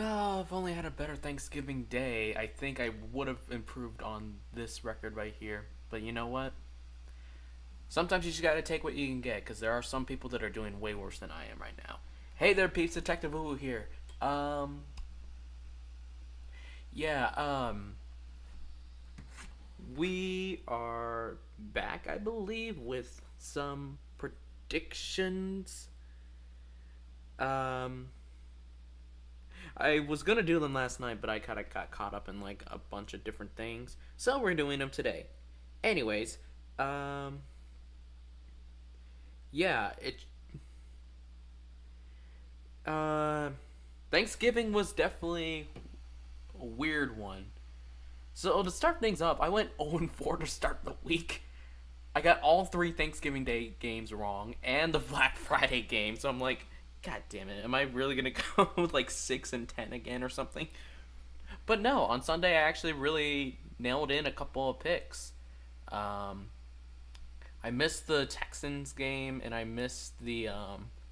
Oh, if only I had a better Thanksgiving Day, I think I would have improved on this record right here. But you know what? Sometimes you just gotta take what you can get, because there are some people that are doing way worse than I am right now. Hey there, peeps, Detective Uwu here. Um, yeah, we are back, I believe, with some predictions. Um, I was gonna do them last night, but I kind of got caught up in like a bunch of different things, so we're doing them today. Anyways, um, yeah, uh, Thanksgiving was definitely a weird one. So to start things up, I went 0-4 to start the week. I got all three Thanksgiving Day games wrong and the Black Friday game. So I'm like, God damn it, am I really gonna go with like 6-10 again or something? But no, on Sunday I actually really nailed in a couple of picks. Um, I missed the Texans game and I missed the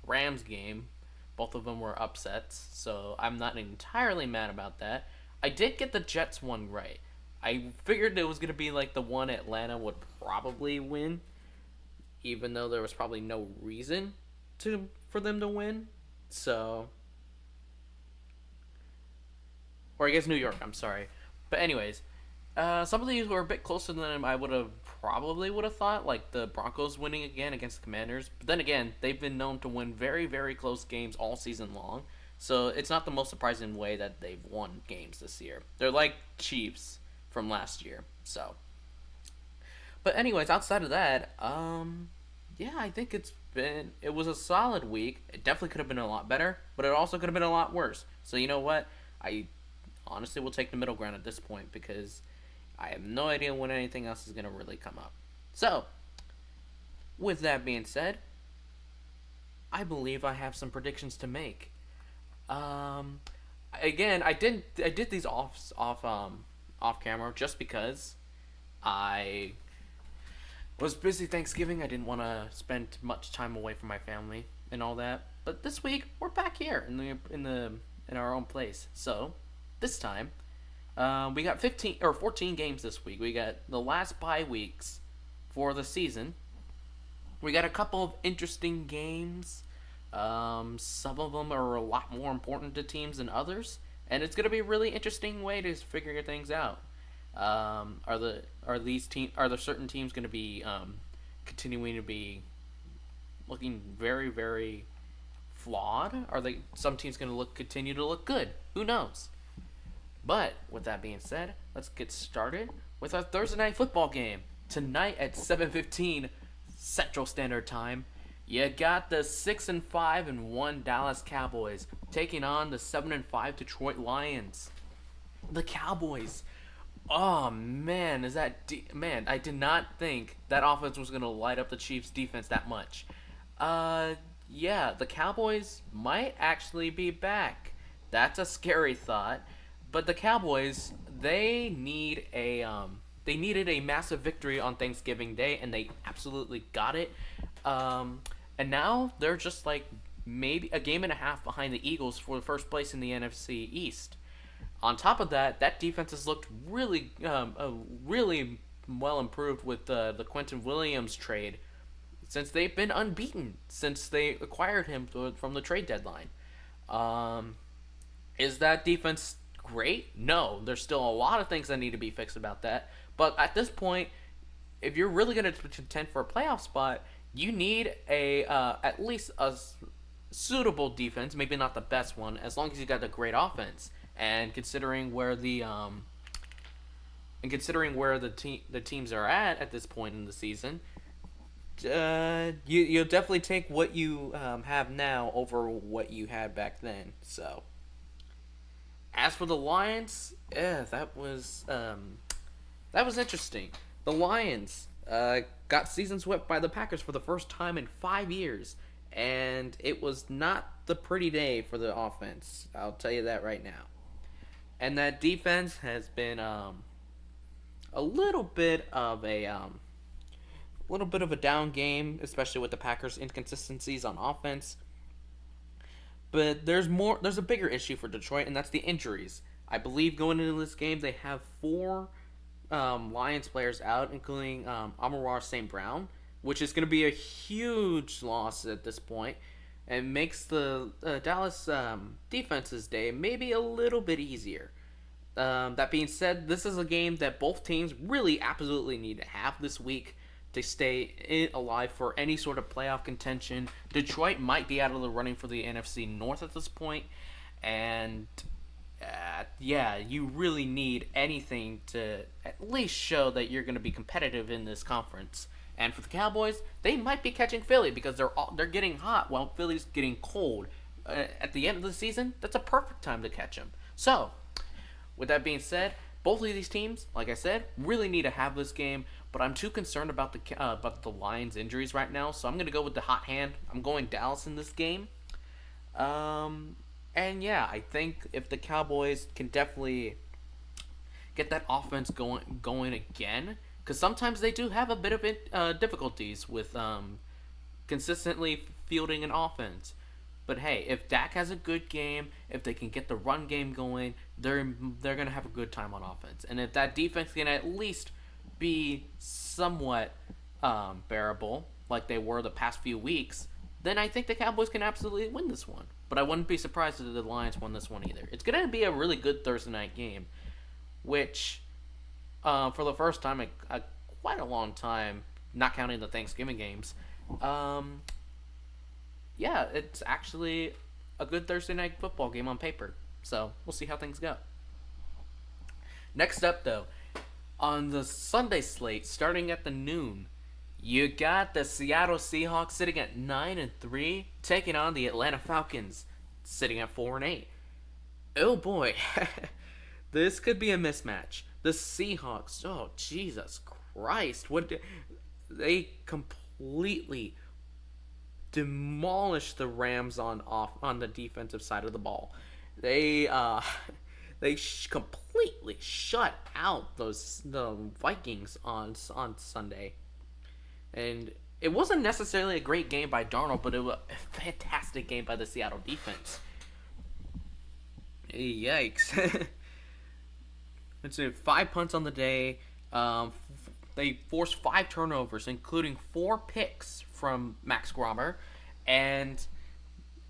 Rams game. Both of them were upsets, so I'm not entirely mad about that. I did get the Jets one right. I figured it was going to be like the one Atlanta would probably win, even though there was probably no reason to for them to win. So, or I guess New York. I'm sorry, but anyways, some of these were a bit closer than I would have thought, like the Broncos winning again against the Commanders. But then again, they've been known to win very, very close games all season long. So it's not the most surprising way that they've won games this year. They're like Chiefs from last year. So, but anyways, outside of that, yeah, I think it was a solid week. It definitely could have been a lot better, but it also could have been a lot worse. So you know what? I honestly will take the middle ground at this point because I have no idea when anything else is going to really come up. So, with that being said, I believe I have some predictions to make. Um, Again, I did these off camera just because I was busy Thanksgiving. I didn't want to spend much time away from my family and all that. But this week we're back here in our own place. So this time we got 15 or 14 games this week. We got the last bye weeks for the season. We got a couple of interesting games. Some of them are a lot more important to teams than others, and it's going to be a really interesting way to figure things out. Are there certain teams going to be continuing to be looking very very flawed? Are they some teams going to continue to look good? Who knows? But with that being said, let's get started with our Thursday night football game tonight at 7:15 Central Standard Time. You got the 6-5-1 Dallas Cowboys taking on the 7-5 Detroit Lions. The Cowboys. Oh man, man? I did not think that offense was gonna light up the Chiefs' defense that much. Yeah, the Cowboys might actually be back. That's a scary thought. But the Cowboys, they needed a massive victory on Thanksgiving Day, and they absolutely got it. And now they're just like maybe a game and a half behind the Eagles for the first place in the NFC East. On top of that, that defense has looked really well improved with the Quentin Williams trade since they've been unbeaten since they acquired him from the trade deadline. Um, is that defense great? No, there's still a lot of things that need to be fixed about that. But at this point, if you're really going to contend for a playoff spot, you need a at least a suitable defense, maybe not the best one, as long as you got a great offense. And considering where the teams are at this point in the season, you'll definitely take what you have now over what you had back then. So, as for the Lions, yeah, that was interesting. The Lions got season swept by the Packers for the first time in 5 years, and it was not the pretty day for the offense. I'll tell you that right now. And that defense has been a little bit of a down game, especially with the Packers' inconsistencies on offense. But there's a bigger issue for Detroit, and that's the injuries. I believe going into this game they have four Lions players out, including Amon-Ra St. Brown, which is going to be a huge loss at this point, and makes the Dallas defense's day maybe a little bit easier. That being said, this is a game that both teams really absolutely need to have this week to stay alive for any sort of playoff contention. Detroit might be out of the running for the NFC North at this point, and yeah, you really need anything to at least show that you're going to be competitive in this conference. And for the Cowboys, they might be catching Philly because they're getting hot while Philly's getting cold. At the end of the season, that's a perfect time to catch them. So, with that being said, both of these teams, like I said, really need to have this game. But I'm too concerned about the Lions' injuries right now, so I'm going to go with the hot hand. I'm going Dallas in this game. And yeah, I think if the Cowboys can definitely get that offense going again, because sometimes they do have a bit of difficulties with consistently fielding an offense. But hey, if Dak has a good game, if they can get the run game going, they're gonna have a good time on offense. And if that defense can at least be somewhat bearable, like they were the past few weeks, then I think the Cowboys can absolutely win this one. But I wouldn't be surprised if the Lions won this one either. It's gonna be a really good Thursday night game, which for the first time in quite a long time, not counting the Thanksgiving games. Yeah, it's actually a good Thursday night football game on paper. So we'll see how things go. Next up, though, on the Sunday slate, starting at the noon, you got the Seattle Seahawks sitting at 9-3, taking on the Atlanta Falcons sitting at 4-8. Oh boy, this could be a mismatch. The Seahawks, oh Jesus Christ, they completely demolished the Rams on the defensive side of the ball. They completely shut out the Vikings on Sunday, and it wasn't necessarily a great game by Darnold, but it was a fantastic game by the Seattle defense. Yikes! It's 5 punts on the day. They forced 5 turnovers, including 4 picks from Max Grommer, and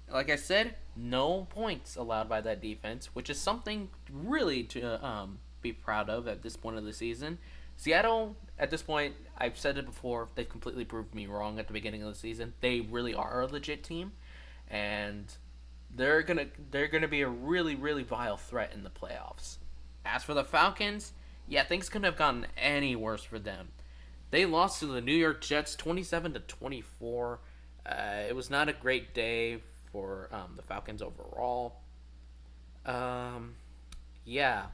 like I said, no points allowed by that defense, which is something really to be proud of at this point of the season. Seattle, at this point, I've said it before, they've completely proved me wrong at the beginning of the season. They really are a legit team, and they're gonna be a really, really vile threat in the playoffs. As for the Falcons, yeah, things couldn't have gotten any worse for them. They lost to the New York Jets 27-24. It was not a great day for the Falcons overall. Yeah.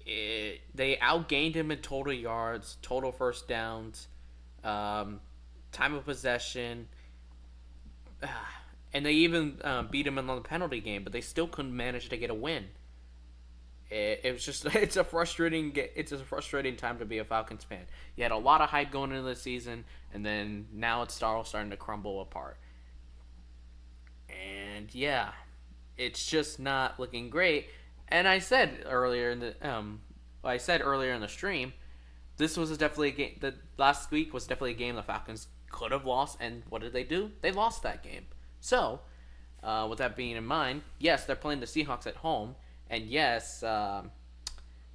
They outgained him in total yards, total first downs, time of possession, and they even beat him in the penalty game, but they still couldn't manage to get a win. It was just it's a frustrating time to be a Falcons fan. You had a lot of hype going into the season, and then now it's starting to crumble apart. And yeah, it's just not looking great. And I said earlier in the stream, this was definitely a game. The last week was definitely a game the Falcons could have lost, and what did they do? They lost that game. So, with that being in mind, yes, they're playing the Seahawks at home. And yes,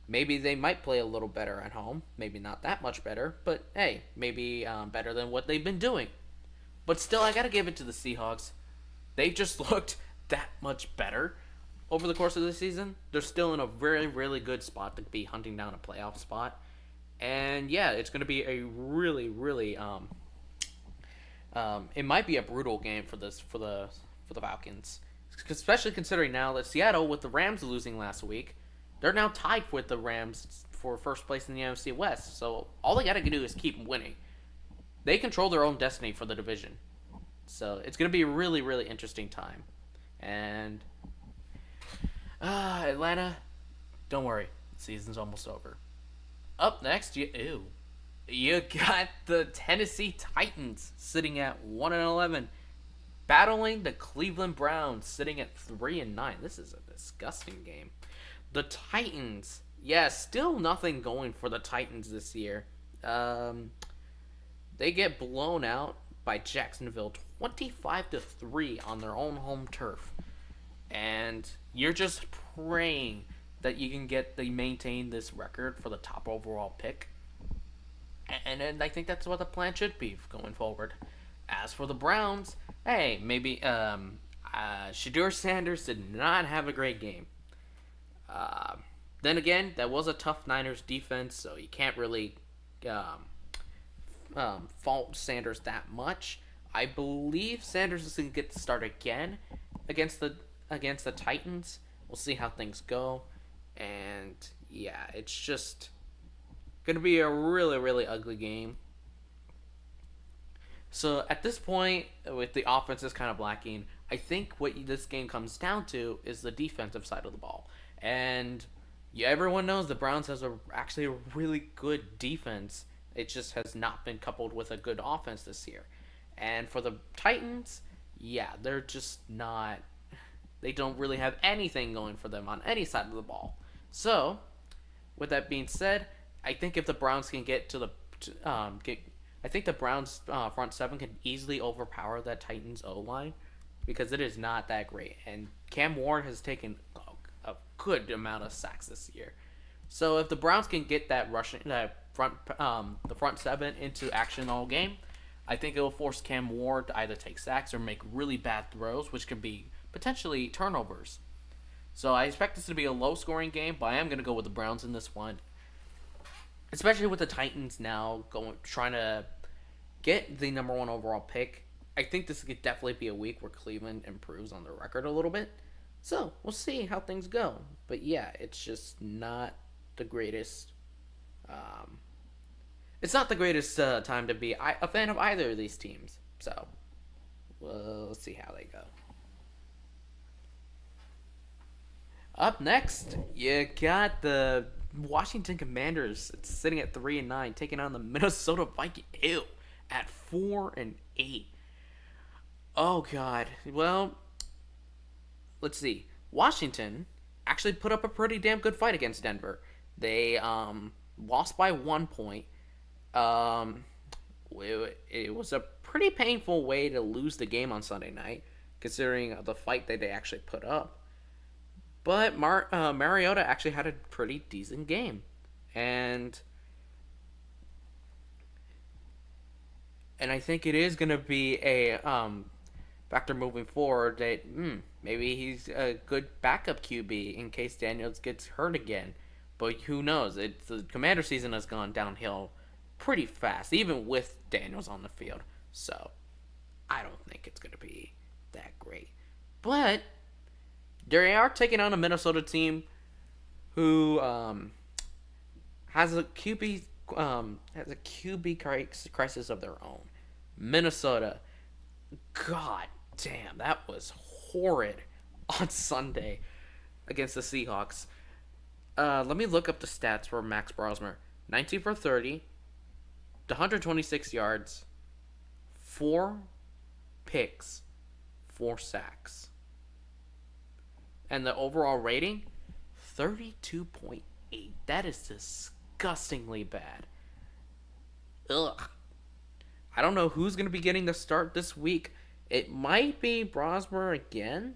maybe they might play a little better at home. Maybe not that much better, but hey, maybe better than what they've been doing. But still, I gotta give it to the Seahawks. They've just looked that much better over the course of the season. They're still in a very, really good spot to be hunting down a playoff spot. And yeah, it's gonna be a really, really it might be a brutal game for the Falcons. Especially considering now that Seattle, with the Rams losing last week, they're now tied with the Rams for first place in the NFC West. So all they got to do is keep winning. They control their own destiny for the division. So it's going to be a really, really interesting time. And Atlanta, don't worry, the season's almost over. Up next, you got the Tennessee Titans sitting at 1-11. battling the Cleveland Browns, sitting at 3-9. This is a disgusting game. The Titans, yeah, still nothing going for the Titans this year. Um, they get blown out by Jacksonville 25-3 on their own home turf. And you're just praying that you can maintain this record for the top overall pick. And I think that's what the plan should be going forward. As for the Browns, hey, maybe Shadur Sanders did not have a great game. Then again, that was a tough Niners defense, so you can't really fault Sanders that much. I believe Sanders is going to get to start again against the Titans. We'll see how things go, and yeah, it's just gonna be a really really ugly game. So at this point, with the offense is kind of lacking, I think what this game comes down to is the defensive side of the ball, and yeah, everyone knows the Browns has actually a really good defense. It just has not been coupled with a good offense this year. And for the Titans, yeah, they're just not. They don't really have anything going for them on any side of the ball. So, with that being said, I think if the Browns can get to the I think the Browns front seven can easily overpower that Titans O line because it is not that great, and Cam Ward has taken a good amount of sacks this year. So if the Browns can get the front seven into action all game, I think it will force Cam Ward to either take sacks or make really bad throws, which can be potentially turnovers. So I expect this to be a low-scoring game, but I am going to go with the Browns in this one, especially with the Titans now trying to get the number one overall pick. I think this could definitely be a week where Cleveland improves on their record a little bit. So we'll see how things go. But yeah, it's just not the greatest. It's not the greatest time to be a fan of either of these teams. So we'll see how they go. Up next, you got the Washington Commanders. It's sitting at 3-9, taking on the Minnesota Vikings. Ew, at 4-8. Oh God. Well, let's see. Washington actually put up a pretty damn good fight against Denver. They lost by 1 point. It was a pretty painful way to lose the game on Sunday night, considering the fight that they actually put up. But Mariota actually had a pretty decent game, and I think it is going to be a factor moving forward that maybe he's a good backup QB in case Daniels gets hurt again. But who knows? The Commander season has gone downhill pretty fast, even with Daniels on the field. So I don't think it's going to be that great. But they are taking on a Minnesota team who has a QB crisis of their own. Minnesota, God damn, that was horrid on Sunday against the Seahawks. Let me look up the stats for Max Brosmer. 19 for 30, 126 yards, 4 picks, 4 sacks. And the overall rating, 32.8. That is disgustingly bad. Ugh. I don't know who's going to be getting the start this week. It might be Brosmer again.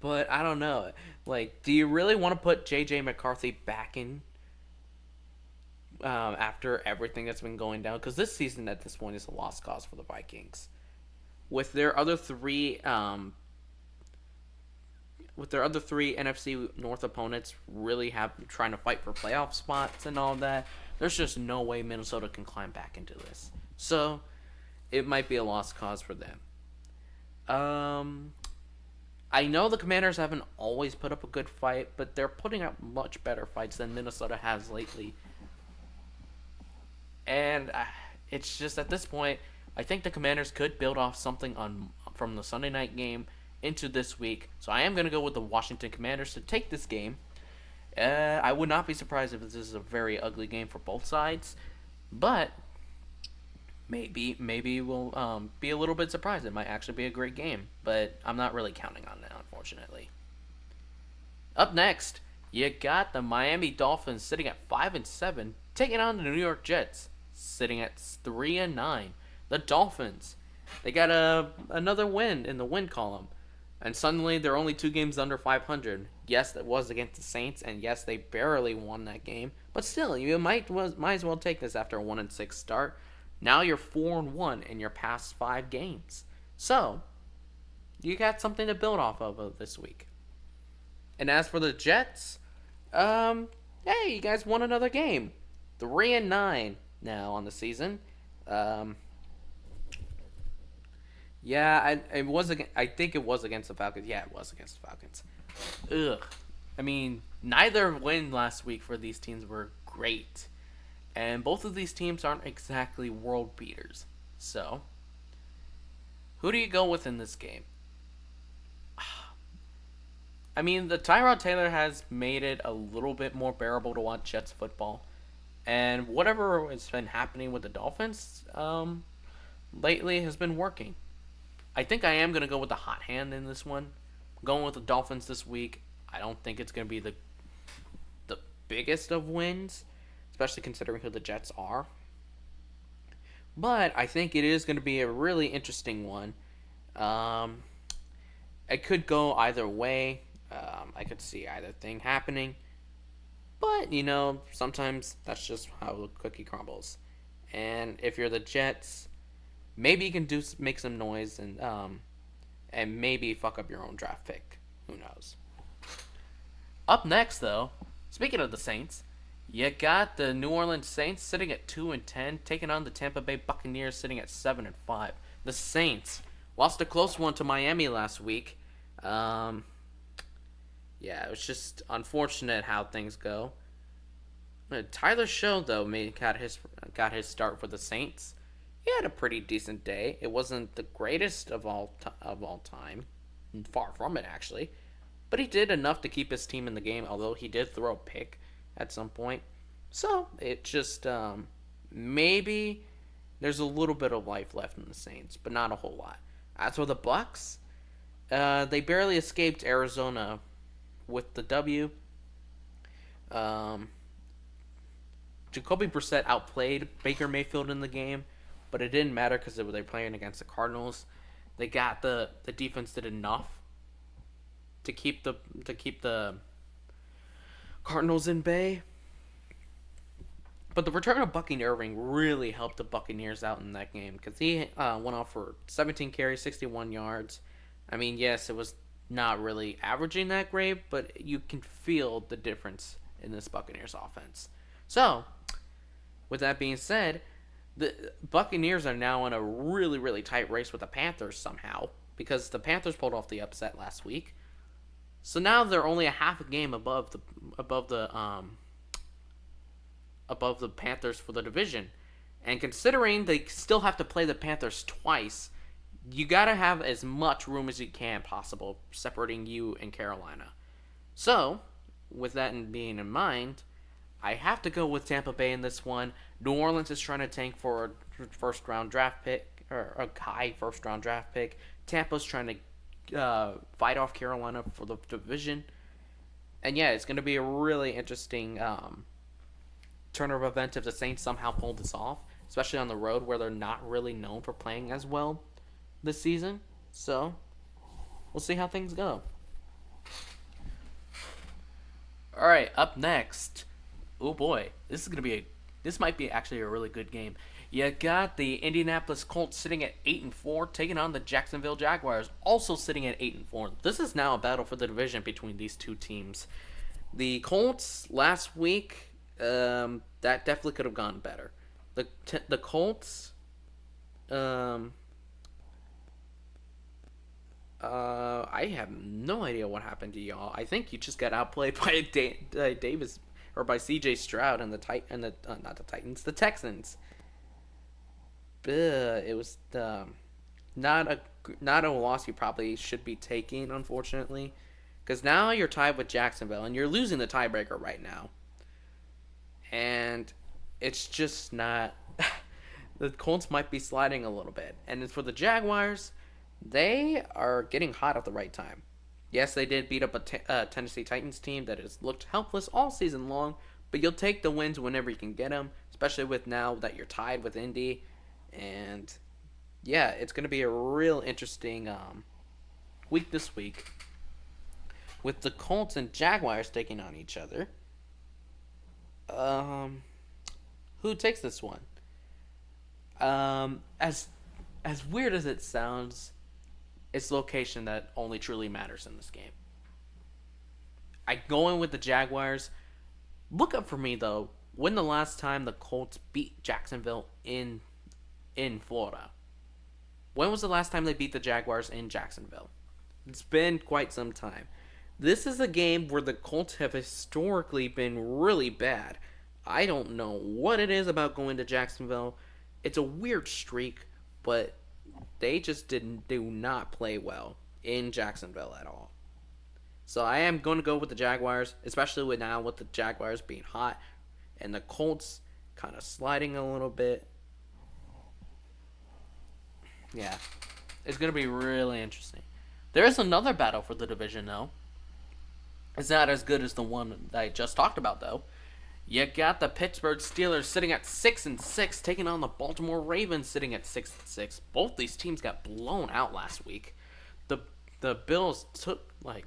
But I don't know. Like, do you really want to put J.J. McCarthy back in after everything that's been going down? Because this season at this point is a lost cause for the Vikings. With their other three NFC North opponents really trying to fight for playoff spots and all that, there's just no way Minnesota can climb back into this. So it might be a lost cause for them. I know the Commanders haven't always put up a good fight, but they're putting up much better fights than Minnesota has lately. And it's just at this point, I think the Commanders could build off something from the Sunday night game into this week. So I am going to go with the Washington Commanders to take this game. I would not be surprised if this is a very ugly game for both sides. But maybe we'll be a little bit surprised. It might actually be a great game, but I'm not really counting on that, unfortunately. Up next, you got the Miami Dolphins sitting at 5-7, taking on the New York Jets sitting at 3-9. The Dolphins, they got another win in the win column, and suddenly they're only 2 games under 500. Yes, that was against the Saints, and yes, they barely won that game. But still, you might as well take this after a 1-6 start. Now you're 4-1 in your past 5 games, so you got something to build off of this week. And as for the Jets, hey, you guys won another game, 3-9 now on the season. Um, yeah, it was. I think it was against the Falcons. Yeah, it was against the Falcons. Ugh. I mean, neither win last week for these teams were great, and both of these teams aren't exactly world beaters. So, who do you go with in this game? I mean, the Tyrod Taylor has made it a little bit more bearable to watch Jets football, and whatever has been happening with the Dolphins, lately has been working. I think I am gonna go with the hot hand in this one. Going with the Dolphins this week. I don't think it's gonna be the biggest of wins, especially considering who the Jets are. But I think it is gonna be a really interesting one. Um, it could go either way. I could see either thing happening. But, sometimes that's just how the cookie crumbles. And if you're the Jets, maybe you can make some noise and maybe fuck up your own draft pick. Who knows? Up next, though, speaking of the Saints, you got the New Orleans Saints sitting at 2-10, taking on the Tampa Bay Buccaneers sitting at 7-5. The Saints lost a close one to Miami last week. Yeah, it was just unfortunate how things go. Tyler Show though got his start for the Saints. He had a pretty decent day. It wasn't the greatest of all time, far from it actually, but he did enough to keep his team in the game. Although he did throw a pick at some point, so it just maybe there's a little bit of life left in the Saints, but not a whole lot. As for the Bucks, they barely escaped Arizona with the W. Jacoby Brissett outplayed Baker Mayfield in the game, but it didn't matter because they were playing against the Cardinals. They got the defense did enough to keep the Cardinals in bay. But the return of Bucky Irving really helped the Buccaneers out in that game because he went off for 17 carries, 61 yards. I mean, yes, it was not really averaging that great, but you can feel the difference in this Buccaneers offense. So, with that being said, the Buccaneers are now in a really, really tight race with the Panthers somehow because the Panthers pulled off the upset last week. So now they're only a half a game above the Panthers for the division. And considering they still have to play the Panthers twice, you gotta have as much room as you can possible separating you and Carolina. So, with that being in mind, I have to go with Tampa Bay in this one. New Orleans is trying to tank for a first round draft pick or a high first round draft pick. Tampa's trying to fight off Carolina for the division. And yeah, it's going to be a really interesting turn of events if the Saints somehow pull this off, especially on the road where they're not really known for playing as well this season. So, we'll see how things go. All right, up next. Oh boy, this might be actually a really good game. You got the Indianapolis Colts sitting at 8-4, taking on the Jacksonville Jaguars, also sitting at 8-4. This is now a battle for the division between these two teams. The Colts last week, that definitely could have gone better. The Colts, I have no idea what happened to y'all. I think you just got outplayed by Davis or by C.J. Stroud and not the Titans, the Texans. It was not a loss you probably should be taking, unfortunately, because now you're tied with Jacksonville and you're losing the tiebreaker right now, and it's just not The Colts might be sliding a little bit. And as for the Jaguars, they are getting hot at the right time. Yes, they did beat up a Tennessee Titans team that has looked helpless all season long, but you'll take the wins whenever you can get them, especially with now that you're tied with Indy. And yeah, it's going to be a real interesting week this week with the Colts and Jaguars taking on each other. Um, who takes this one? As weird as it sounds, it's location that only truly matters in this game. I go in with the Jaguars. Look up for me though. When the last time the Colts beat Jacksonville in Florida? When was the last time they beat the Jaguars in Jacksonville? It's been quite some time. This is a game where the Colts have historically been really bad. I don't know what it is about going to Jacksonville. It's a weird streak, but they just didn't do not play well in Jacksonville at all. So I am going to go with the Jaguars, especially with the Jaguars being hot and the Colts kind of sliding a little bit. Yeah, it's going to be really interesting. There is another battle for the division, though. It's not as good as the one that I just talked about, though. You got the Pittsburgh Steelers sitting at 6-6, taking on the Baltimore Ravens sitting at 6-6. Both these teams got blown out last week. The the Bills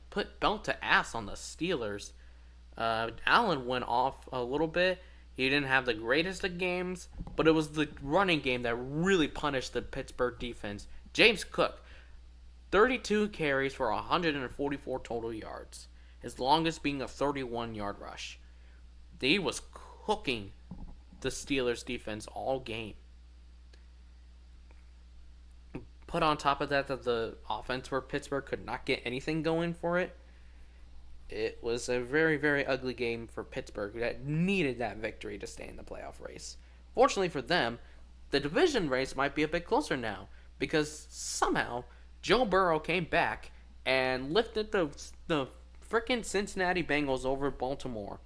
put belt to ass on the Steelers. Allen went off a little bit. He didn't have the greatest of games, but it was the running game that really punished the Pittsburgh defense. James Cook, 32 carries for 144 total yards, his longest being a 31-yard rush. He was cooking the Steelers defense all game. Put on top of that the offense for Pittsburgh could not get anything going for it. It was a very, very ugly game for Pittsburgh that needed that victory to stay in the playoff race. Fortunately for them, the division race might be a bit closer now because somehow Joe Burrow came back and lifted the freaking Cincinnati Bengals over Baltimore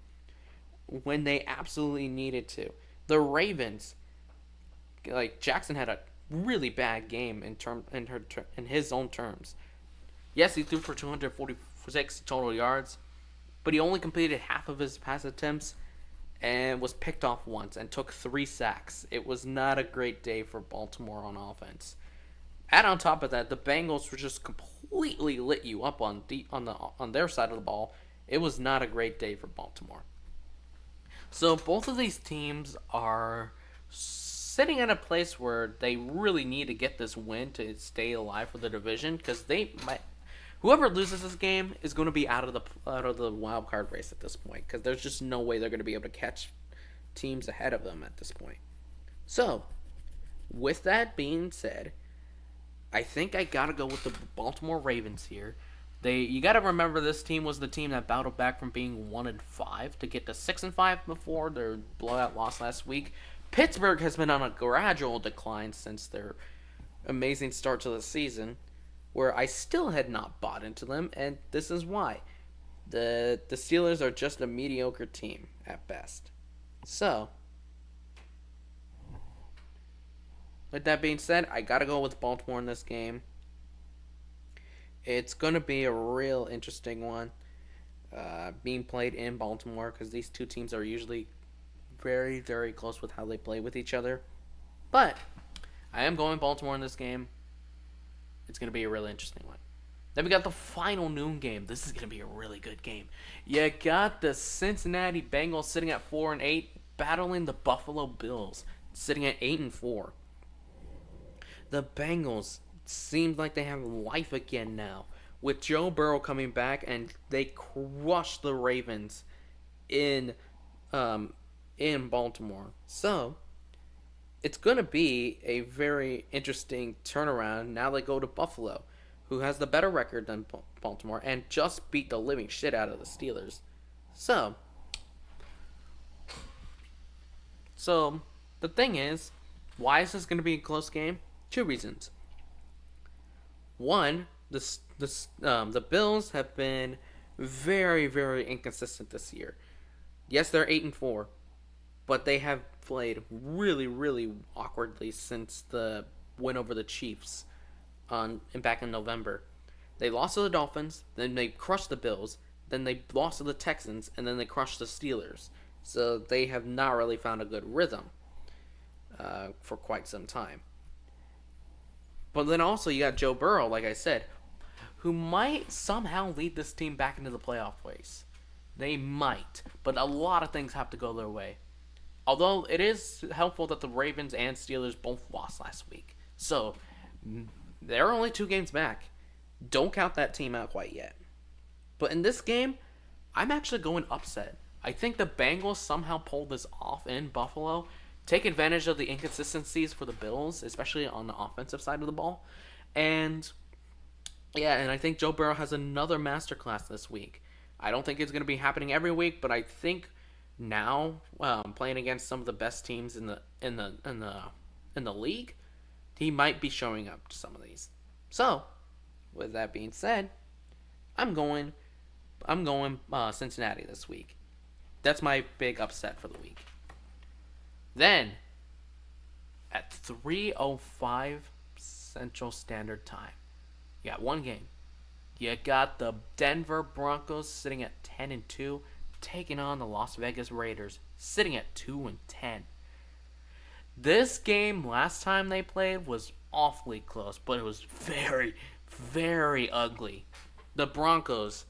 when they absolutely needed to. The Ravens, Jackson had a really bad game in his own terms. Yes, he threw for 246 total yards, but he only completed half of his pass attempts and was picked off once and took 3 sacks. It was not a great day for Baltimore on offense. Add on top of that, the Bengals were just completely lit you up on their side of the ball. It was not a great day for Baltimore. So both of these teams are sitting at a place where they really need to get this win to stay alive for the division because whoever loses this game is going to be out of the wild card race at this point because there's just no way they're going to be able to catch teams ahead of them at this point. So, with that being said, I think I gotta go with the Baltimore Ravens here. You gotta remember this team was the team that battled back from being 1-5 to get to 6-5 before their blowout loss last week. Pittsburgh has been on a gradual decline since their amazing start to the season, where I still had not bought into them, and this is why. The Steelers are just a mediocre team at best. So, with that being said, I gotta go with Baltimore in this game. It's gonna be a real interesting one, being played in Baltimore because these two teams are usually very, very close with how they play with each other. But I am going Baltimore in this game. It's going to be a really interesting one. Then we got the final noon game. This is going to be a really good game. You got the Cincinnati Bengals sitting at 4-8, battling the Buffalo Bills sitting at 8-4. The Bengals seem like they have life again now with Joe Burrow coming back, and they crushed the Ravens in Baltimore. So, it's going to be a very interesting turnaround. Now they go to Buffalo, who has the better record than Baltimore and just beat the living shit out of the Steelers. So the thing is, why is this going to be a close game? 2 reasons. One, the Bills have been very, very inconsistent this year. Yes, they're 8-4. but they have played really, really awkwardly since the win over the Chiefs back in November. They lost to the Dolphins, then they crushed the Bills, then they lost to the Texans, and then they crushed the Steelers. So they have not really found a good rhythm for quite some time. But then also you got Joe Burrow, like I said, who might somehow lead this team back into the playoff race. They might, but a lot of things have to go their way. Although it is helpful that the Ravens and Steelers both lost last week. So they're only 2 games back. Don't count that team out quite yet. But in this game, I'm actually going upset. I think the Bengals somehow pulled this off in Buffalo, take advantage of the inconsistencies for the Bills, especially on the offensive side of the ball. And yeah, and I think Joe Burrow has another masterclass this week. I don't think it's going to be happening every week, but I think now playing against some of the best teams in the league, he might be showing up to some of these. So, with that being said, I'm going Cincinnati this week. That's my big upset for the week. Then at 3:05 Central Standard Time, you got one game. You got the Denver Broncos sitting at 10-2, taking on the Las Vegas Raiders sitting at 2-10. This game last time they played was awfully close, but it was very, very ugly. The Broncos,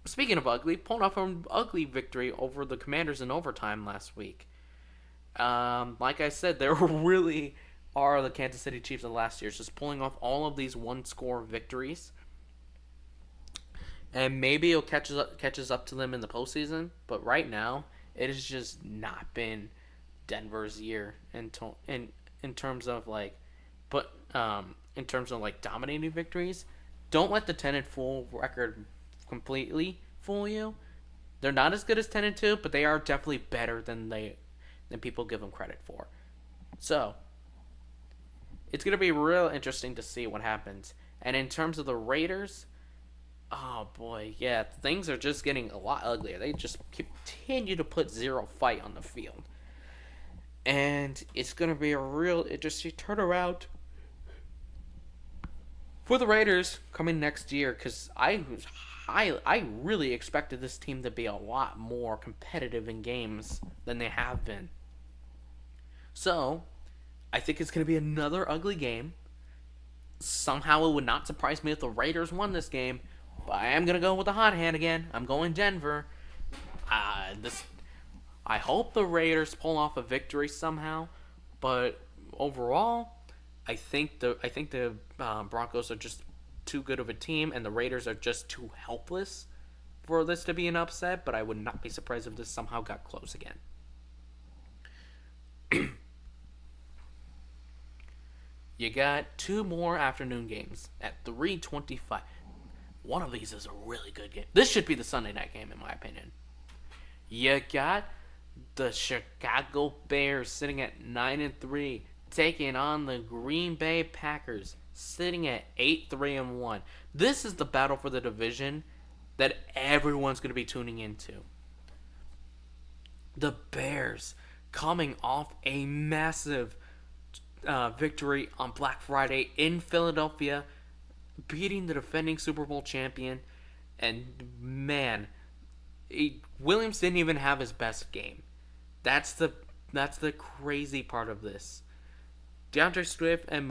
speaking of ugly, pulled off an ugly victory over the Commanders in overtime last week. Like I said, they really are the Kansas City Chiefs of last year, just pulling off all of these one-score victories. And maybe it'll catches up to them in the postseason, but right now it has just not been Denver's year in terms of dominating victories. Don't let the 10-4 record completely fool you. They're not as good as 10-2, but they are definitely better than people give them credit for. So it's gonna be real interesting to see what happens. And in terms of the Raiders, oh boy, yeah, things are just getting a lot uglier. They just continue to put zero fight on the field. And it's going to be a real interesting turnaround for the Raiders coming next year, because I really expected this team to be a lot more competitive in games than they have been. So, I think it's going to be another ugly game. Somehow it would not surprise me if the Raiders won this game. But I am going to go with the hot hand again. I'm going Denver. I hope the Raiders pull off a victory somehow. But overall, I think the Broncos are just too good of a team, and the Raiders are just too helpless for this to be an upset. But I would not be surprised if this somehow got close again. You got 2 more afternoon games at 3:25. One of these is a really good game. This should be the Sunday night game, in my opinion. You got the Chicago Bears sitting at 9-3, taking on the Green Bay Packers sitting at 8-3-1. This is the battle for the division that everyone's going to be tuning into. The Bears coming off a massive victory on Black Friday in Philadelphia, beating the defending Super Bowl champion, and man, Williams didn't even have his best game. That's the crazy part of this. DeAndre Swift and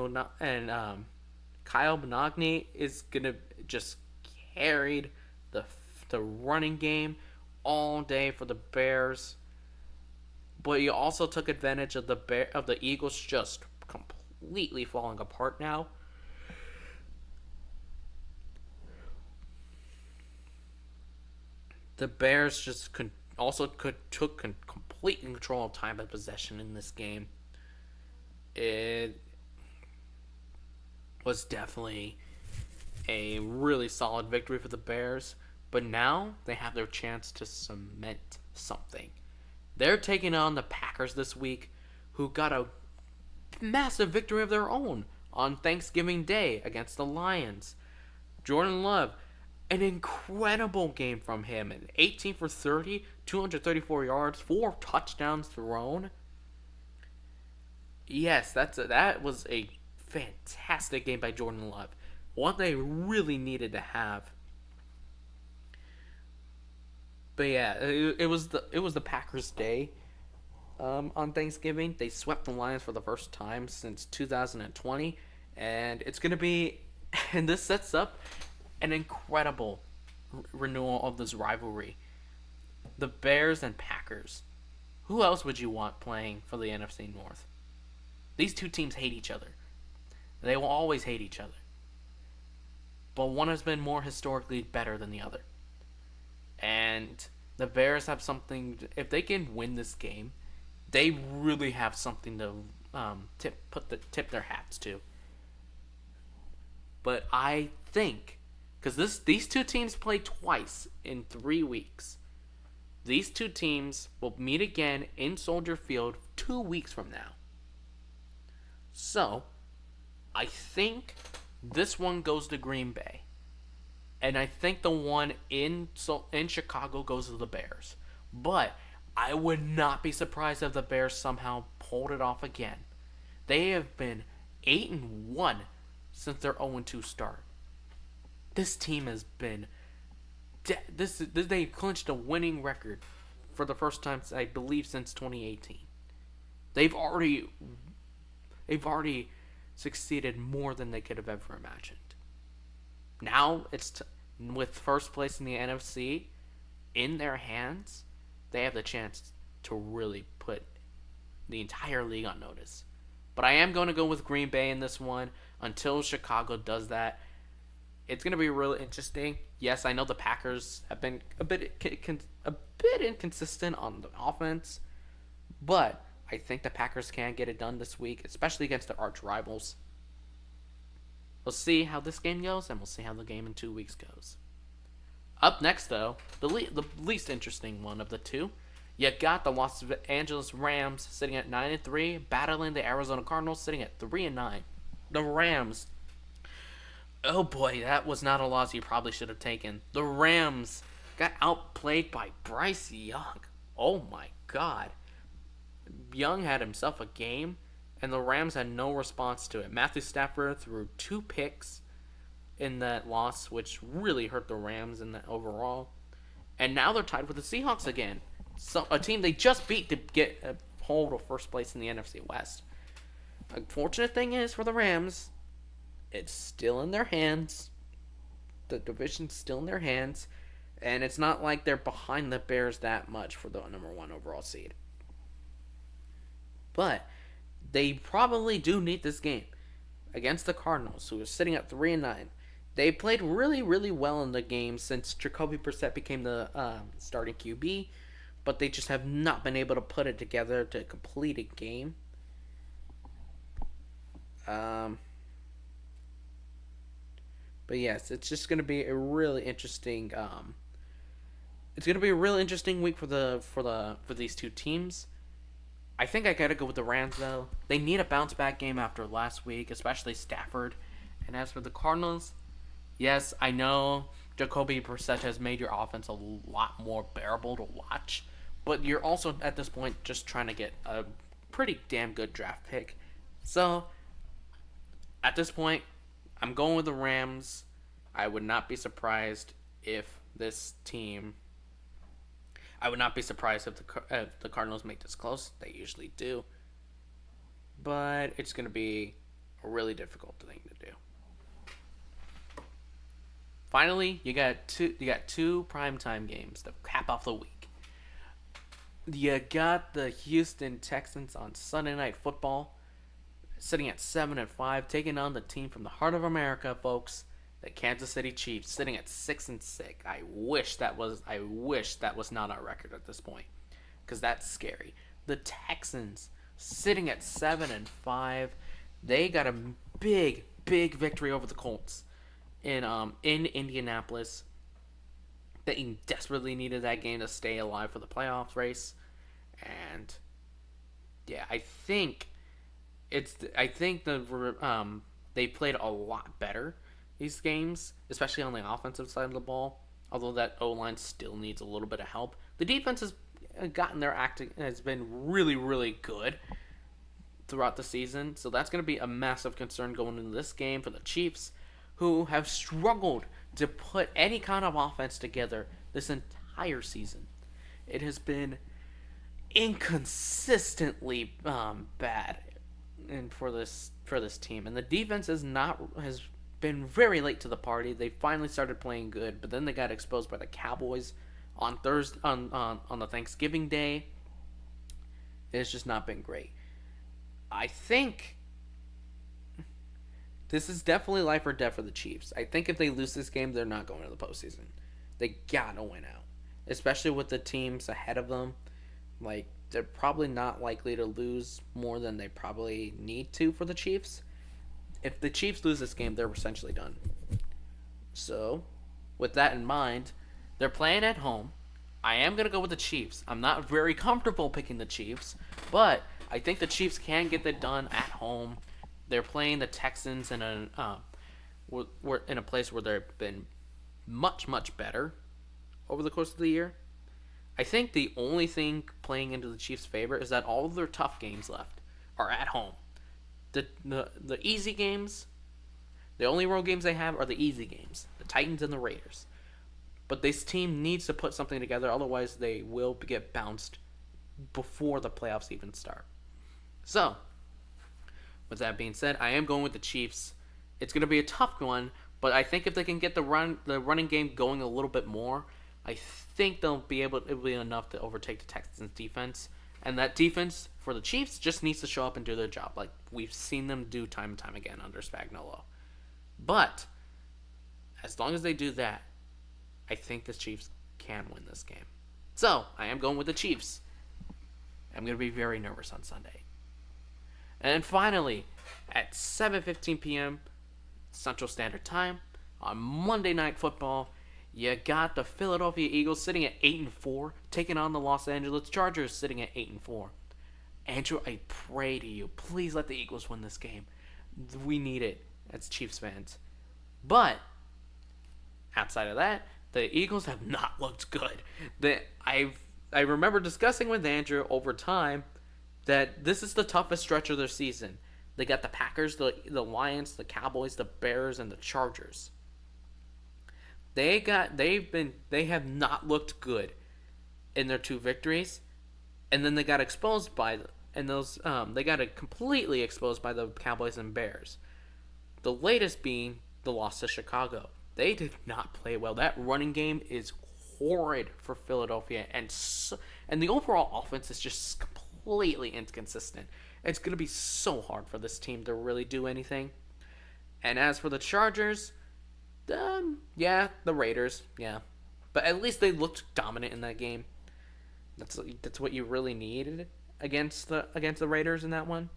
Kyle Monagny is gonna just carried the running game all day for the Bears, but you also took advantage of the Eagles just completely falling apart now. The Bears just took complete control of time of possession in this game. It was definitely a really solid victory for the Bears, but now they have their chance to cement something. They're taking on the Packers this week, who got a massive victory of their own on Thanksgiving Day against the Lions. Jordan Love An incredible game from him. 18 for 30, 234 yards, 4 touchdowns thrown. Yes, that was a fantastic game by Jordan Love. One they really needed to have. But yeah, it was the Packers' day. On Thanksgiving, they swept the Lions for the first time since 2020, and it's gonna be, and this sets up an incredible renewal of this rivalry. The Bears and Packers. Who else would you want playing for the NFC North? These two teams hate each other. They will always hate each other. But one has been more historically better than the other. And the Bears have something. If they can win this game, they really have something to tip their hats to. But I think because these two teams play twice in 3 weeks. These two teams will meet again in Soldier Field 2 weeks from now. So, I think this one goes to Green Bay. And I think the one in Chicago goes to the Bears. But I would not be surprised if the Bears somehow pulled it off again. They have been 8-1 since their 0-2 start. This team has been they clinched a winning record for the first time I believe since 2018. They've already succeeded more than they could have ever imagined. Now with first place in the NFC in their hands, they have the chance to really put the entire league on notice. But I am going to go with Green Bay in this one until Chicago does that. It's going to be really interesting. Yes, I know the Packers have been a bit inconsistent on the offense, but I think the Packers can get it done this week, especially against their arch rivals. We'll see how this game goes, and we'll see how the game in 2 weeks goes. Up next, though, the least interesting one of the two, you got the Los Angeles Rams sitting at 9-3, battling the Arizona Cardinals sitting at 3-9. The Rams. Oh boy, that was not a loss you probably should have taken. The Rams got outplayed by Bryce Young. Oh my god. Young had himself a game, and the Rams had no response to it. Matthew Stafford threw 2 picks in that loss, which really hurt the Rams in that overall. And now they're tied with the Seahawks again. So a team they just beat to get a hold of first place in the NFC West. Unfortunate thing is for the Rams, it's still in their hands. The division's still in their hands. And it's not like they're behind the Bears that much for the number 1 overall seed. But they probably do need this game against the Cardinals, who are sitting at 3-9. They played really, really well in the game since Jacoby Brissett became the starting QB, but they just have not been able to put it together to complete a game. But yes, it's just going to be a really interesting. It's going to be a really interesting week for these two teams. I think I gotta go with the Rams though. They need a bounce back game after last week, especially Stafford. And as for the Cardinals, yes, I know Jacoby Brissett has made your offense a lot more bearable to watch, but you're also at this point just trying to get a pretty damn good draft pick. So at this point, I'm going with the Rams. I would not be surprised if this team. I would not be surprised if the Cardinals make this close. They usually do. But it's going to be a really difficult thing to do. Finally, you got two primetime games to cap off the week. You got the Houston Texans on Sunday Night Football, sitting at 7-5, taking on the team from the heart of America, folks. The Kansas City Chiefs sitting at 6-6. I wish that was not our record at this point, because that's scary. The Texans sitting at 7-5. They got a big victory over the Colts in Indianapolis. They desperately needed that game to stay alive for the playoffs race, and yeah, I think they played a lot better these games, especially on the offensive side of the ball. Although that O line still needs a little bit of help, the defense has gotten their acting has been really really good throughout the season. So that's going to be a massive concern going into this game for the Chiefs, who have struggled to put any kind of offense together this entire season. It has been inconsistently bad, and for this team, and the defense has been very late to the party. They finally started playing good, but then they got exposed by the Cowboys on Thursday on the Thanksgiving Day. It's just not been great. I think this is definitely life or death for the Chiefs. I think if they lose this game, they're not going to the postseason. They gotta win out, especially with the teams ahead of them. Like, they're probably not likely to lose more than they probably need to for the Chiefs. If the Chiefs lose this game, they're essentially done. So, with that in mind, they're playing at home. I am going to go with the Chiefs. I'm not very comfortable picking the Chiefs, but I think the Chiefs can get it done at home. They're playing the Texans we're in a place where they've been much, much better over the course of the year. I think the only thing playing into the Chiefs' favor is that all of their tough games left are at home. The easy games, the only road games they have are the easy games, the Titans and the Raiders. But this team needs to put something together, otherwise they will get bounced before the playoffs even start. So, with that being said, I am going with the Chiefs. It's going to be a tough one, but I think if they can get the running game going a little bit more, I think it'll be enough to overtake the Texans defense. And that defense for the Chiefs just needs to show up and do their job, like we've seen them do time and time again under Spagnuolo. But as long as they do that, I think the Chiefs can win this game. So I am going with the Chiefs. I'm going to be very nervous on Sunday. And finally, at 7:15 p.m. Central Standard Time on Monday Night Football, you got the Philadelphia Eagles sitting at 8-4, taking on the Los Angeles Chargers sitting at 8-4. Andrew, I pray to you, please let the Eagles win this game. We need it as Chiefs fans. But outside of that, the Eagles have not looked good. I remember discussing with Andrew over time that this is the toughest stretch of their season. They got the Packers, the Lions, the Cowboys, the Bears, and the Chargers. They have not looked good in their two victories, and then they got exposed they got completely exposed by the Cowboys and Bears. The latest being the loss to Chicago. They did not play well. That running game is horrid for Philadelphia, and the overall offense is just completely inconsistent. It's going to be so hard for this team to really do anything. And as for the Chargers, the Raiders, yeah. But at least they looked dominant in that game. That's what you really needed against the Raiders in that one.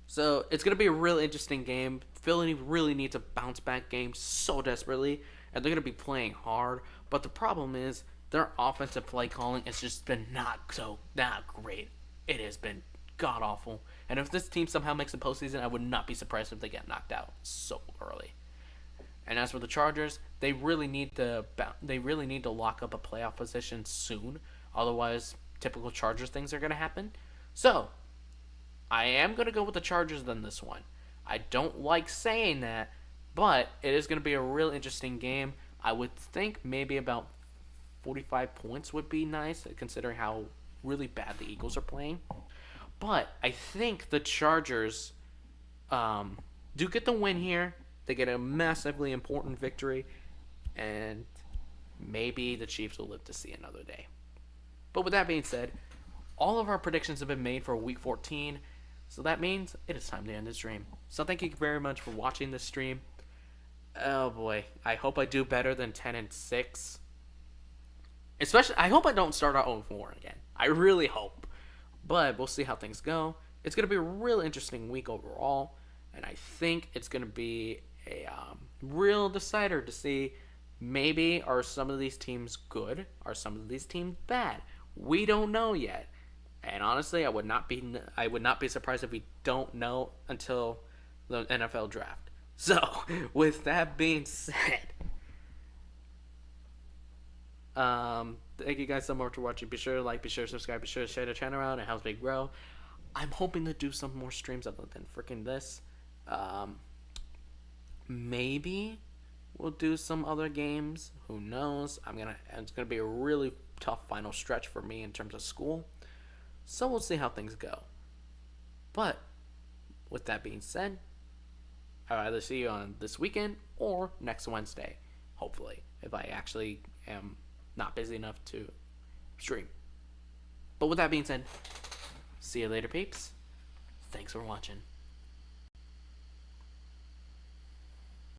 So it's going to be a really interesting game. Philly really needs a bounce back game so desperately, and they're going to be playing hard. But the problem is their offensive play calling has just been not great. It has been god awful. And if this team somehow makes the postseason, I would not be surprised if they get knocked out so early. And as for the Chargers, they really need to lock up a playoff position soon. Otherwise, typical Chargers things are going to happen. So, I am going to go with the Chargers in this one. I don't like saying that, but it is going to be a real interesting game. I would think maybe about 45 points would be nice, considering how really bad the Eagles are playing. But I think the Chargers do get the win here. They get a massively important victory, and maybe the Chiefs will live to see another day. But with that being said, all of our predictions have been made for Week 14, so that means it is time to end the stream. So thank you very much for watching this stream. Oh boy, I hope I do better than 10-6. Especially, I hope I don't start out 0-4 again. I really hope. But we'll see how things go. It's going to be a real interesting week overall, and I think it's going to be a real decider to see maybe are some of these teams good, are some of these teams bad. We don't know yet, and honestly, I would not be surprised if we don't know until the NFL draft. So, with that being said, thank you guys so much for watching. Be sure to like, be sure to subscribe, be sure to share the channel around. It helps me grow. I'm hoping to do some more streams other than freaking this. Um, Maybe we'll do some other games. Who knows? It's gonna be a really tough final stretch for me in terms of school. So we'll see how things go. But with that being said, I'll either see you on this weekend or next Wednesday, hopefully, if I actually am not busy enough to stream. But with that being said, see you later, peeps. Thanks for watching.